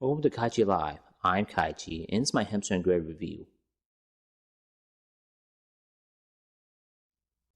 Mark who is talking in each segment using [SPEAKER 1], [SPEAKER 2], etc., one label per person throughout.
[SPEAKER 1] Welcome to KaiChi Live. I'm KaiChi, and it's my Hamster Gretel review.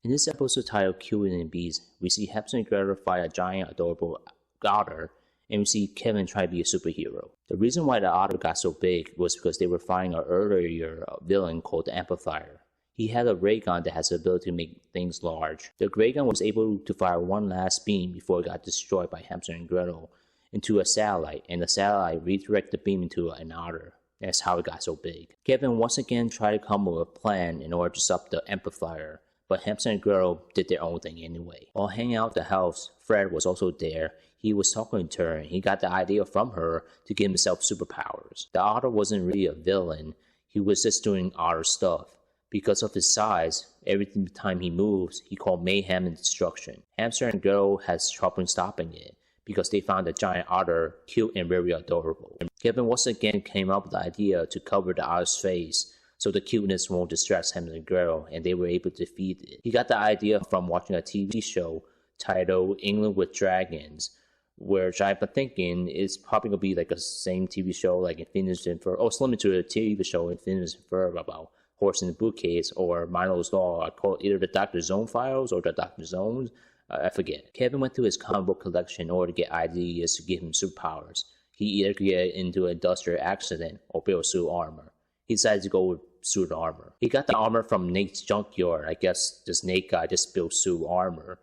[SPEAKER 1] In this episode titled Cutie and Bees, we see Hamster Gretel fight a giant adorable otter, and we see Kevin try to be a superhero. The reason why the otter got so big was because they were fighting an earlier villain called the Amplifier. He had a ray gun that has the ability to make things large. The ray gun was able to fire one last beam before it got destroyed by Hamster and Gretel into a satellite, and the satellite redirected the beam into an otter. That's how it got so big. Kevin once again tried to come up with a plan in order to stop the Amplifier, but Hamster and Gretel did their own thing anyway. While hanging out at the house, Fred was also there. He was talking to her, and he got the idea from her to give himself superpowers. The otter wasn't really a villain, he was just doing otter stuff. Because of his size, every time he moves, he called mayhem and destruction. Hamster and Gretel has trouble stopping it, because they found the giant otter cute and very adorable. Kevin once again came up with the idea to cover the otter's face so the cuteness won't distract Hamster and Gretel, and they were able to defeat it. He got the idea from watching a TV show titled England with Dragons, which I've been thinking is probably going to be like the same TV show like Phineas and Ferb, or similar to a TV show in Phineas and Ferb about Horse in the Bookcase or Milo's Law. I call it either the Dr. Zone files or the Dr. Zones. I forget. Kevin went through his comic book collection in order to get ideas to give him superpowers. He either could get into an industrial accident or build suit armor. He decided to go with suit armor. He got the armor from Nate's junkyard. I guess this Nate guy just built suit armor.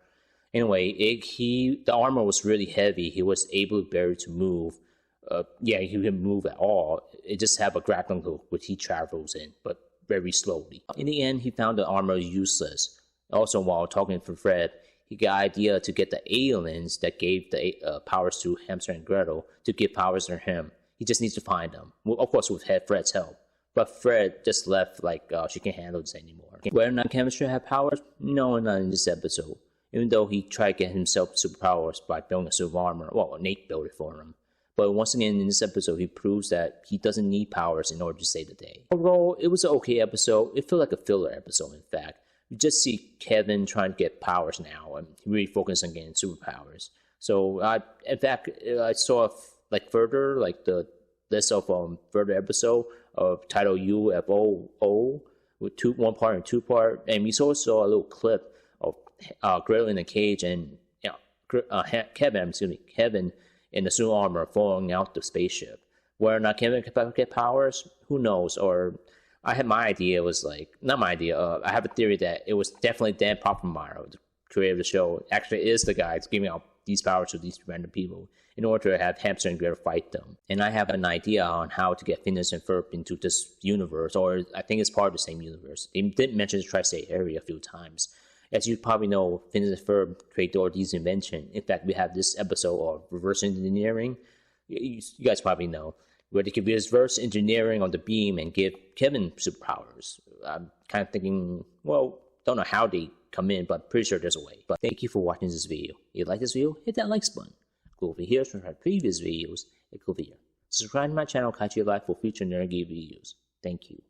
[SPEAKER 1] Anyway, the armor was really heavy. He was able barely to move. He couldn't move at all. It just had a grappling hook which he travels in, but very slowly. In the end, he found the armor useless. Also, while talking to Fred, he got an idea to get the aliens that gave the powers to Hamster and Gretel to give powers to him. He just needs to find them. Well, of course, with Fred's help. But Fred just left like she can't handle this anymore. Whether or not Kevin should have powers? No, not in this episode. Even though he tried to get himself superpowers by building a suit of armor. Well, Nate built it for him. But once again, in this episode, he proves that he doesn't need powers in order to save the day. Overall, it was an okay episode. It felt like a filler episode, in fact. You just see Kevin trying to get powers now, and he really focused on getting superpowers. So, in fact, I saw further, like the list of further episode of title UFO with one part and two part, and we also saw a little clip of Gretel in the cage and Kevin in the suit armor falling out the spaceship. Whether or not Kevin can get powers, who knows? Or I had my idea was like, not my idea, I have a theory that it was definitely Dan Poppelmeyer, the creator of the show, actually is the guy that's giving out these powers to these random people in order to have Hamster and Gretel fight them. And I have an idea on how to get Phineas and Ferb into this universe, or I think it's part of the same universe. They did mention the tri-state area a few times. As you probably know, Phineas and Ferb created all these inventions. In fact, we have this episode of reverse engineering. You guys probably know, where they could reverse engineering on the beam and give Kevin superpowers. I'm kind of thinking, well, don't know how they come in, but pretty sure there's a way. But thank you for watching this video. If you like this video, hit that like button. Go over here to my previous videos, and go over here. Subscribe to my channel, KaiChi Live, for future nerdy videos. Thank you.